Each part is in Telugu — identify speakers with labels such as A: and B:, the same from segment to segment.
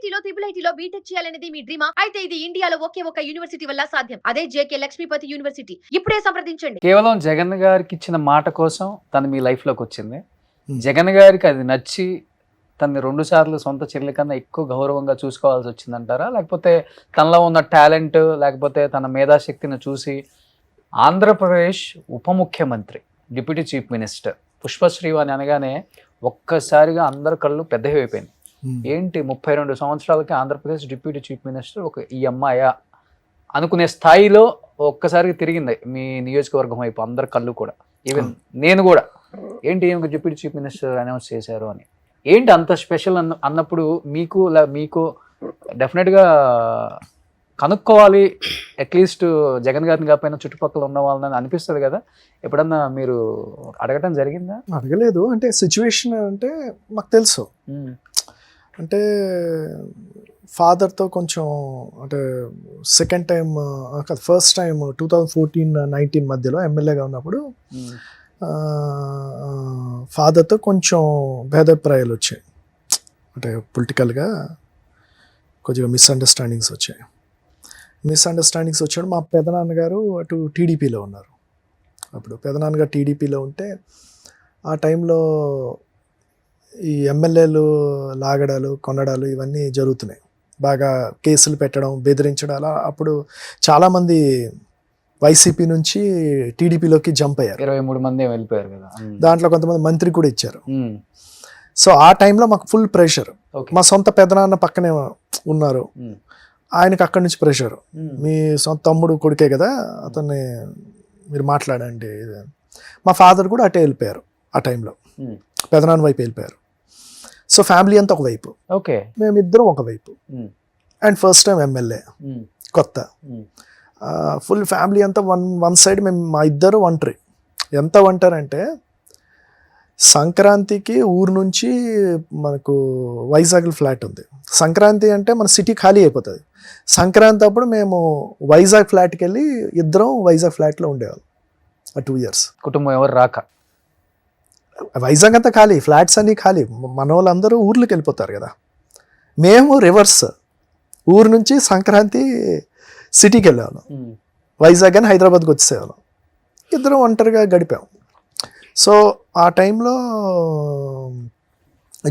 A: ఐఐటీలో IIITలో బీటెక్ చేయాలనేది మీ డ్రీమా? అయితే ఇది ఇండియాలో ఒకే ఒక యూనివర్సిటీ వల్ల సాధ్యం. అదే జేకే లక్ష్మీపతి యూనివర్సిటీ. ఇప్పుడే సంప్రదించండి.
B: కేవలం జగన్ గారికి ఇచ్చిన మాట కోసం తను మీ లైఫ్‌లోకి వచ్చింది. జగన్ గారికి అది నచ్చి తనని 2 సార్లు సొంత చెల్లి కన్నా ఎక్కువ గౌరవంగా చూసుకోవాల్సి వచ్చిందంటారా? లేకపోతే తనలో ఉన్న టాలెంట్ లేకపోతే తన మేధాశక్తిని చూసి ఆంధ్రప్రదేశ్ ఉప ముఖ్యమంత్రి, డిప్యూటీ చీఫ్ మినిస్టర్ పుష్పశ్రీ అని అనగానే ఒక్కసారిగా అందరి కళ్ళు పెద్దవి అయిపోయింది. ఏంటి 32 సంవత్సరాలకి ఆంధ్రప్రదేశ్ డిప్యూటీ చీఫ్ మినిస్టర్ ఒక ఈ అమ్మాయా అనుకునే స్థాయిలో ఒక్కసారిగా తిరిగింది మీ నియోజకవర్గం వైపు అందరి కళ్ళు కూడా. ఈవెన్ నేను కూడా ఏంటి ఏమి డిప్యూటీ చీఫ్ మినిస్టర్ అనౌన్స్ చేశారు అని. ఏంటి అంత స్పెషల్ అన్నప్పుడు మీకు డెఫినెట్గా కనుక్కోవాలి, అట్లీస్ట్ జగన్ గారిని కాకపోయినా చుట్టుపక్కల ఉన్న వాళ్ళని అనిపిస్తుంది కదా. ఎప్పుడన్నా మీరు అడగటం జరిగిందా?
C: అడగలేదు. అంటే సిచ్యువేషన్ అంటే మాకు తెలుసు. అంటే ఫాదర్తో కొంచెం అంటే సెకండ్ టైం కాదు, ఫస్ట్ టైం 2014-19 మధ్యలో ఎమ్మెల్యేగా ఉన్నప్పుడు ఫాదర్తో కొంచెం భేదాభిప్రాయాలు వచ్చాయి. అంటే పొలిటికల్గా కొద్దిగా మిస్అండర్స్టాండింగ్స్ వచ్చాడు. మా పెదనాన్నగారు అటు టీడీపీలో ఉన్నారు. అప్పుడు పెదనాన్నగారు టీడీపీలో ఉంటే ఆ టైంలో ఈ ఎమ్మెల్యేలు లాగడాలు కొనడాలు ఇవన్నీ జరుగుతున్నాయి. బాగా కేసులు పెట్టడం, బెదిరించడం. అలా అప్పుడు చాలామంది వైసీపీ నుంచి టీడీపీలోకి జంప్ అయ్యారు.
B: 23 మంది వెళ్ళిపోయారు కదా.
C: దాంట్లో కొంతమంది మంత్రి కూడా ఇచ్చారు. సో ఆ టైంలో మాకు ఫుల్ ప్రెషర్. మా సొంత పెదనాన్న పక్కనే ఉన్నారు, ఆయనకు అక్కడి నుంచి ప్రెషర్. మీ సొంత తమ్ముడు కొడుకే కదా, అతన్ని మీరు మాట్లాడండి. మా ఫాదర్ కూడా అటే వెళ్ళిపోయారు. ఆ టైంలో పెదనాన్న వైపు వెళ్ళిపోయారు. సో ఫ్యామిలీ అంతా ఒకవైపు,
B: ఓకే,
C: మేమిద్దరం ఒకవైపు. అండ్ ఫస్ట్ టైం ఎమ్మెల్యే కొత్త, ఫుల్ ఫ్యామిలీ అంతా వన్ సైడ్. మేము మా ఇద్దరు ఒంటరి. ఎంత ఒంటరి అంటే సంక్రాంతికి ఊరు నుంచి మనకు వైజాగ్ ఫ్లాట్ ఉంది. సంక్రాంతి అంటే మన సిటీ ఖాళీ అయిపోతుంది. సంక్రాంతి అప్పుడు మేము వైజాగ్ ఫ్లాట్కి వెళ్ళి ఇద్దరం వైజాగ్ ఫ్లాట్లో ఉండేవాళ్ళం. 2 years
B: కుటుంబం ఎవరు రాక.
C: వైజాగ్ అంతా ఖాళీ, ఫ్లాట్స్ అన్నీ ఖాళీ. మన వాళ్ళందరూ ఊర్లోకి వెళ్ళిపోతారు కదా. మేము రివర్స్, ఊరు నుంచి సంక్రాంతి సిటీకి వెళ్ళేవాళ్ళం, వైజాగ్ అని హైదరాబాద్కి వచ్చేసేవాళ్ళం. ఇద్దరం ఒంటరిగా గడిపాం. సో ఆ టైంలో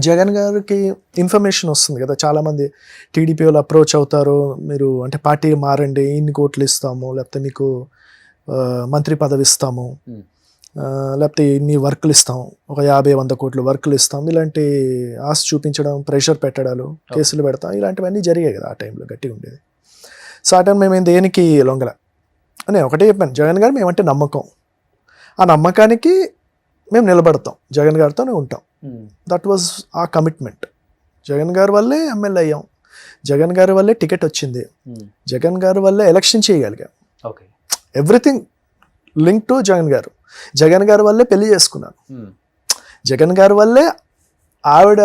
C: జగన్ గారికి ఇన్ఫర్మేషన్ వస్తుంది కదా, చాలామంది టీడీపీ వాళ్ళు అప్రోచ్ అవుతారు, మీరు అంటే పార్టీ మారండి, ఇన్ని కోట్లు ఇస్తాము, లేకపోతే మీకు మంత్రి పదవి ఇస్తాము, లేకపోతే ఇన్ని వర్కులు ఇస్తాం, ఒక 50-100 కోట్లు వర్కులు ఇస్తాం, ఇలాంటి ఆశ చూపించడం, ప్రెషర్ పెట్టడాలు, కేసులు పెడతాం, ఇలాంటివన్నీ జరిగాయి కదా. ఆ టైంలో గట్టిగా ఉండేది. సో ఆ టైం మేము దేనికి లొంగల అని ఒకటే చెప్పాను, జగన్ గారు మేమంటే నమ్మకం, ఆ నమ్మకానికి మేము నిలబడతాం, జగన్ గారితోనే ఉంటాం. దట్ వాజ్ ఆ కమిట్మెంట్. జగన్ గారి వల్లే ఎమ్మెల్యే అయ్యాం, జగన్ గారి వల్లే టికెట్ వచ్చింది, జగన్ గారి వల్లే ఎలక్షన్ చేయగలిగాం. ఎవ్రీథింగ్ లింక్ టు జగన్ గారు. జగన్ గారి వల్లే పెళ్లి చేసుకున్నాను, జగన్ గారి వల్లే ఆవిడ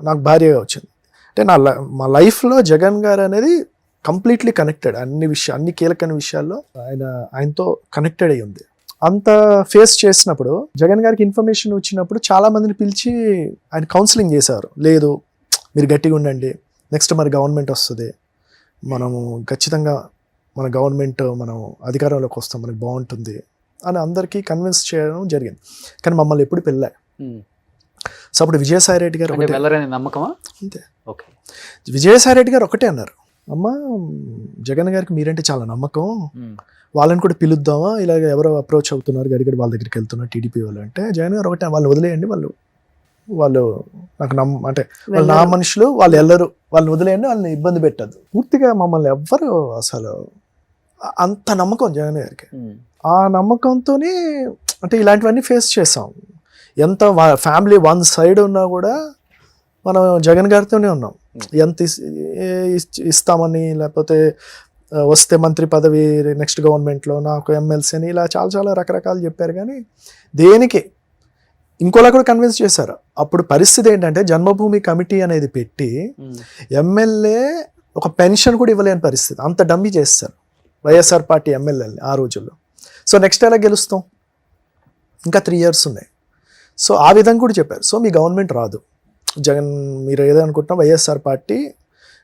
C: నాకు భార్యగా వచ్చింది. అంటే మా లైఫ్లో జగన్ గారు అనేది కంప్లీట్లీ కనెక్టెడ్. అన్ని కీలకమైన విషయాల్లో ఆయనతో కనెక్టెడ్ అయ్యి ఉంది. అంత ఫేస్ చేసినప్పుడు జగన్ గారికి ఇన్ఫర్మేషన్ వచ్చినప్పుడు చాలా మందిని పిలిచి ఆయన కౌన్సిలింగ్ చేశారు. లేదు, మీరు గట్టిగా ఉండండి, నెక్స్ట్ మరి గవర్నమెంట్ వస్తుంది, మనము ఖచ్చితంగా మన గవర్నమెంట్ మనం అధికారంలోకి వస్తాం, మనకి బాగుంటుంది అని అందరికీ కన్విన్స్ చేయడం జరిగింది. కానీ మమ్మల్ని ఎప్పుడు పెళ్ళా. సో అప్పుడు విజయసాయిరెడ్డి గారు
B: నమ్మకమా
C: అంతే. ఓకే, విజయసాయిరెడ్డి గారు ఒకటే అన్నారు, అమ్మ జగన్ గారికి మీరంటే చాలా నమ్మకం, వాళ్ళని కూడా పిలుద్దామా, ఇలాగ ఎవరో అప్రోచ్ అవుతున్నారు గడిగడి వాళ్ళ దగ్గరికి వెళ్తున్నారు టీడీపీ వాళ్ళు అంటే, జగన్ గారు ఒకటే, వాళ్ళని వదిలేయండి, వాళ్ళు నాకు అంటే వాళ్ళు నా మనుషులు, వాళ్ళు వెళ్ళరు, వాళ్ళని వదిలేయండి, వాళ్ళని ఇబ్బంది పెట్టద్దు. పూర్తిగా మమ్మల్ని ఎవ్వరు అసలు అంత నమ్మకం జగన్ గారికి. ఆ నమ్మకంతోనే అంటే ఇలాంటివన్నీ ఫేస్ చేసాం. ఎంత ఫ్యామిలీ వన్ సైడ్ ఉన్నా కూడా మనం జగన్ గారితోనే ఉన్నాం. ఎంత ఇస్తామని, లేకపోతే వస్తే మంత్రి పదవి నెక్స్ట్ గవర్నమెంట్లో, నాకు ఎమ్మెల్సీ అని, ఇలా చాలా చాలా రకరకాలు చెప్పారు. కానీ దేనికి ఇంకోలా కూడా కన్విన్స్ చేశారు. అప్పుడు పరిస్థితి ఏంటంటే జన్మభూమి కమిటీ అనేది పెట్టి ఎమ్మెల్యే ఒక పెన్షన్ కూడా ఇవ్వలేని పరిస్థితి. అంత డమ్మీ చేస్తారు వైఎస్ఆర్ పార్టీ ఎమ్మెల్యేని ఆ రోజుల్లో. సో నెక్స్ట్ ఎలా గెలుస్తాం, ఇంకా 3 years ఉన్నాయి. సో ఆ విధంగా కూడా చెప్పారు. సో మీ గవర్నమెంట్ రాదు, జగన్ మీరు ఏదో అనుకుంటున్నా వైఎస్ఆర్ పార్టీ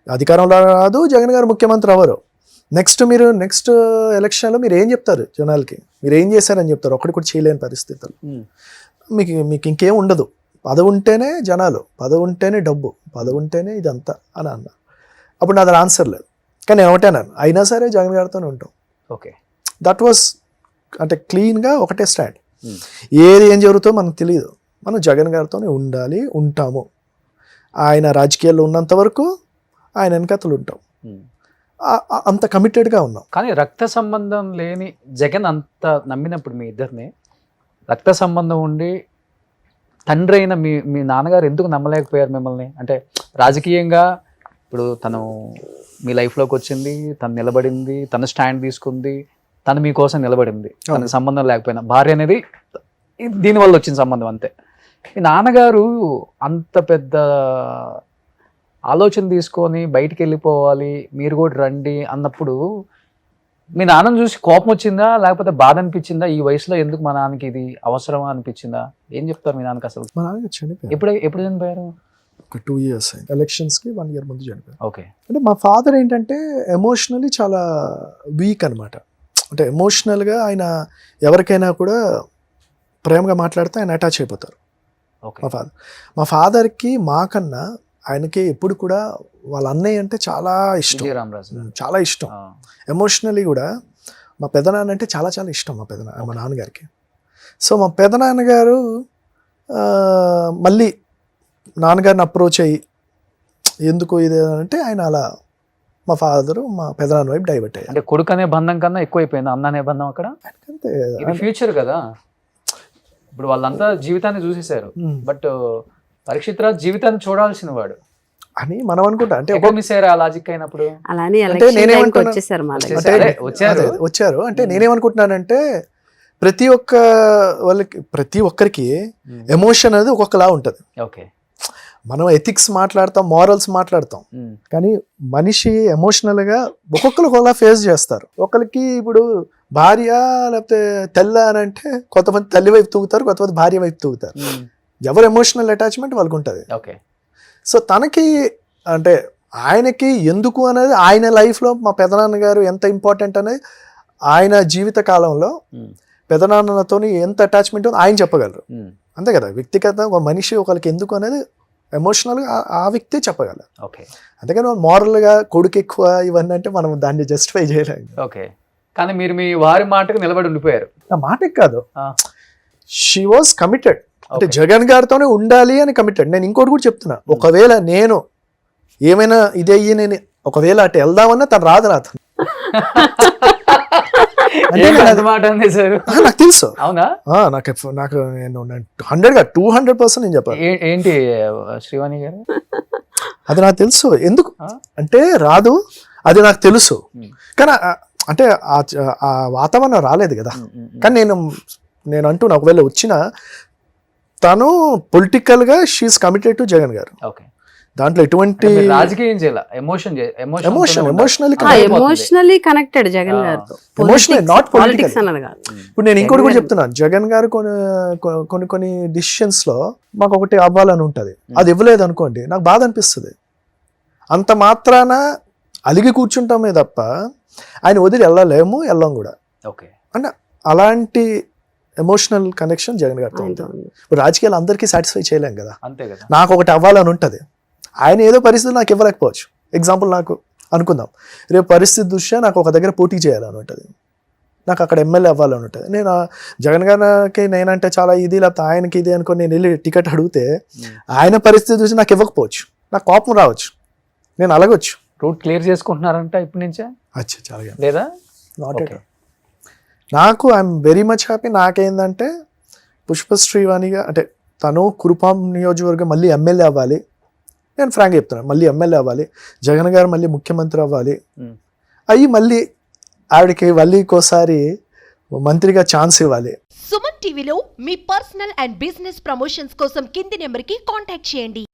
C: అధికారంలో రాదు, జగన్ గారు ముఖ్యమంత్రి అవ్వరు. నెక్స్ట్ ఎలక్షన్లో మీరు ఏం చెప్తారు జనాలకి? మీరు ఏం చేశారని చెప్తారు? ఒకటి కూడా చేయలేని పరిస్థితులు. మీకు ఇంకేం ఉండదు. పదవి ఉంటేనే జనాలు, పదవి ఉంటేనే డబ్బు, పదవి ఉంటేనే ఇదంతా అని అన్నా. అప్పుడు నాది ఆన్సర్ లేదు. కానీ నేను ఒకటేనాను, అయినా సరే జగన్ గారితోనే ఉంటాం.
B: ఓకే,
C: దట్ వాస్ అంటే క్లీన్గా ఒకటే స్టాండ్. ఏం జరుగుతుందో మనకు తెలియదు, మనం జగన్ గారితోనే ఉండాలి, ఉంటాము. ఆయన రాజకీయాల్లో ఉన్నంత వరకు ఆయన వెనకతలు ఉంటాం. అంత కమిటెడ్గా ఉన్నాం.
B: కానీ రక్త సంబంధం లేని జగన్ అంత నమ్మినప్పుడు మీ ఇద్దరిని, రక్త సంబంధం ఉండి తండ్రి అయిన మీ నాన్నగారు ఎందుకు నమ్మలేకపోయారు మిమ్మల్ని? అంటే రాజకీయంగా ఇప్పుడు తను మీ లైఫ్లోకి వచ్చింది, తను నిలబడింది, తను స్టాండ్ తీసుకుంది, తను మీకోసం నిలబడింది, తనకి సంబంధం లేకపోయినా. భార్య అనేది దీనివల్ల వచ్చిన సంబంధం అంతే. మీ నాన్నగారు అంత పెద్ద ఆలోచన తీసుకొని బయటికి వెళ్ళిపోవాలి, మీరు కూడా రండి అన్నప్పుడు మీ నాన్నను చూసి కోపం వచ్చిందా, లేకపోతే బాధ అనిపించిందా? ఈ వయసులో ఎందుకు మా నాన్నకి ఇది అవసరమా అనిపించిందా? ఏం చెప్తారు మీ నాన్నకి అసలు?
C: మా నాన్న చనిపోయారు.
B: ఎప్పుడు చనిపోయారు?
C: ఒక 2 years అయింది. ఎలక్షన్స్కి 1 year ముందు చనిపోయారు.
B: ఓకే.
C: అంటే మా ఫాదర్ ఏంటంటే ఎమోషనలీ చాలా వీక్ అనమాట. అంటే ఎమోషనల్గా ఆయన ఎవరికైనా కూడా ప్రేమగా మాట్లాడితే ఆయన అటాచ్ అయిపోతారు.
B: ఓకే.
C: మా ఫాదర్కి మాకన్నా ఆయనకి ఎప్పుడు కూడా వాళ్ళ అన్నయ్య అంటే చాలా ఇష్టం, చాలా ఇష్టం. ఎమోషనలీ కూడా మా పెదనాన్న అంటే చాలా చాలా ఇష్టం మా నాన్నగారికి. సో మా పెదనాన్నగారు మళ్ళీ నాన్నగారిని అప్రోచ్ అయ్యి ఎందుకు ఇది అంటే ఆయన అలా మా ఫాదరు మా పెదనాన్న వైపు డైవర్ట్ అయ్యారు.
B: అంటే కొడుకు అనే బంధం కన్నా ఎక్కువైపోయింది అన్న అనే బంధం అక్కడ.
C: అంతే,
B: ఫ్యూచర్ కదా. ఇప్పుడు వాళ్ళంతా జీవితాన్ని చూసేశారు, బట్ పరీక్షిత్ రాజ్ జీవితాన్ని చూడాల్సిన వాడు
C: అని మనం అనుకుంటా. అంటే
B: మిస్ అయ్యారు ఆ లాజిక్ అయినప్పుడు.
C: వచ్చారు అంటే నేనేమనుకుంటున్నానంటే ప్రతి ఒక్కరికి ఎమోషన్ అనేది ఒక్కొక్కలా ఉంటుంది.
B: ఓకే,
C: మనం ఎథిక్స్ మాట్లాడతాం, మారల్స్ మాట్లాడతాం, కానీ మనిషి ఎమోషనల్గా ఒక్కొక్కరు ఒకలా ఫేస్ చేస్తారు. ఒకరికి ఇప్పుడు భార్య లేకపోతే తెల్ల అని అంటే కొంతమంది తల్లి వైపు తూగుతారు, కొంతమంది భార్య వైపు తూగుతారు. ఎవరు ఎమోషనల్ అటాచ్మెంట్ వాళ్ళకు ఉంటుంది.
B: ఓకే.
C: సో తనకి అంటే ఆయనకి ఎందుకు అనేది ఆయన లైఫ్లో మా పెదనాన్నగారు ఎంత ఇంపార్టెంట్ అనేది ఆయన జీవిత కాలంలో పెదనాన్నతో ఎంత అటాచ్మెంట్ ఉందో ఆయన చెప్పగలరు. అంతే కదా, వ్యక్తిగత ఒక మనిషి ఒకరికి ఎందుకు అనేది ఎమోషనల్గా ఆ వ్యక్తి చెప్పగలరు.
B: ఓకే.
C: అందుకని మారల్గా కొడుకు ఎక్కువ ఇవన్నీ అంటే మనం దాన్ని జస్టిఫై చేయలేము.
B: ఓకే. కానీ మీరు మీ వారి మాటకు నిలబడి ఉండిపోయారు.
C: నా మాటకి కాదు, షీ వాజ్ కమిటెడ్. అంటే జగన్ గారితోనే ఉండాలి అని కమిటెడ్. నేను ఇంకోటి కూడా చెప్తున్నా, ఒకవేళ నేను ఏమైనా ఇది అయ్యి నేను ఒకవేళ అటు వెళ్దామన్నా తను రాదు నాతో. నాకు తెలుసు.
B: అవునా?
C: నాకు నేను 200% నేను చెప్పాను.
B: ఏంటి శ్రీవాణి గారు,
C: అది నాకు తెలుసు. ఎందుకు అంటే రాదు, అది నాకు తెలుసు. కానీ అంటే ఆ వాతావరణం రాలేదు కదా. కానీ నేను అంటున్నా ఒకవేళ వచ్చిన తను పొలిటికల్ గా షీఈస్ కమిటెడ్ టు జగన్ గారు. దాంట్లో ఎటువంటి
B: రాజకీయం చేయాలి,
D: ఎమోషనల్లీ కనెక్టెడ్ జగన్ గారు,
C: నాట్ పొలిటికల్. ఇప్పుడు నేను ఇంకోటి కూడా చెప్తున్నాను, జగన్ గారు కొన్ని డిసిషన్స్ లో మాకు ఒకటి అవ్వాలని ఉంటది, అది ఇవ్వలేదు అనుకోండి నాకు బాధ అనిపిస్తుంది. అంత మాత్రాన అలిగి కూర్చుంటామే తప్ప ఆయన వదిలి వెళ్ళం కూడా. అంటే అలాంటి ఎమోషనల్ కనెక్షన్ జగన్ గారితో ఉంటుంది. ఇప్పుడు రాజకీయాలు అందరికీ సాటిస్ఫై చేయలేం కదా. నాకు ఒకటి అవ్వాలని ఉంటుంది, ఆయన ఏదో పరిస్థితి నాకు ఇవ్వలేకపోవచ్చు. ఎగ్జాంపుల్ నాకు అనుకుందాం, రేపు పరిస్థితి దృష్ట్యా నాకు ఒక దగ్గర పోటీ చేయాలని ఉంటుంది, నాకు అక్కడ ఎమ్మెల్యే అవ్వాలని ఉంటుంది. నేను జగన్ గారికి నేనంటే చాలా ఇది, లేకపోతే ఆయనకి ఇది అనుకొని నేను వెళ్ళి టికెట్ అడిగితే ఆయన పరిస్థితి చూసి నాకు ఇవ్వకపోవచ్చు, నాకు కోపం రావచ్చు, నేను అలగొచ్చు.
B: రూట్ క్లియర్ చేసుకుంటున్నారంట ఇప్పటి నుంచే?
C: చాలా
B: లేదా?
C: Not at all. నాకు ఐఎమ్ వెరీ మచ్ హ్యాపీ. నాకేందంటే పుష్పశ్రీవాణిగా అంటే తను కురుపాం నియోజకవర్గం మళ్ళీ ఎమ్మెల్యే అవ్వాలి, నేను ఫ్రాంక్ చెప్తున్నాను, మళ్ళీ ఎమ్మెల్యే అవ్వాలి, జగన్ గారు మళ్ళీ ముఖ్యమంత్రి అవ్వాలి, అయ్యి మళ్ళీ ఆవిడకి మళ్ళీ ఇంకోసారి మంత్రిగా ఛాన్స్ ఇవ్వాలి.
A: సుమన్ టీవీలో మీ పర్సనల్ అండ్ బిజినెస్ ప్రమోషన్స్ కోసం కింది నెంబర్కి కాంటాక్ట్ చేయండి.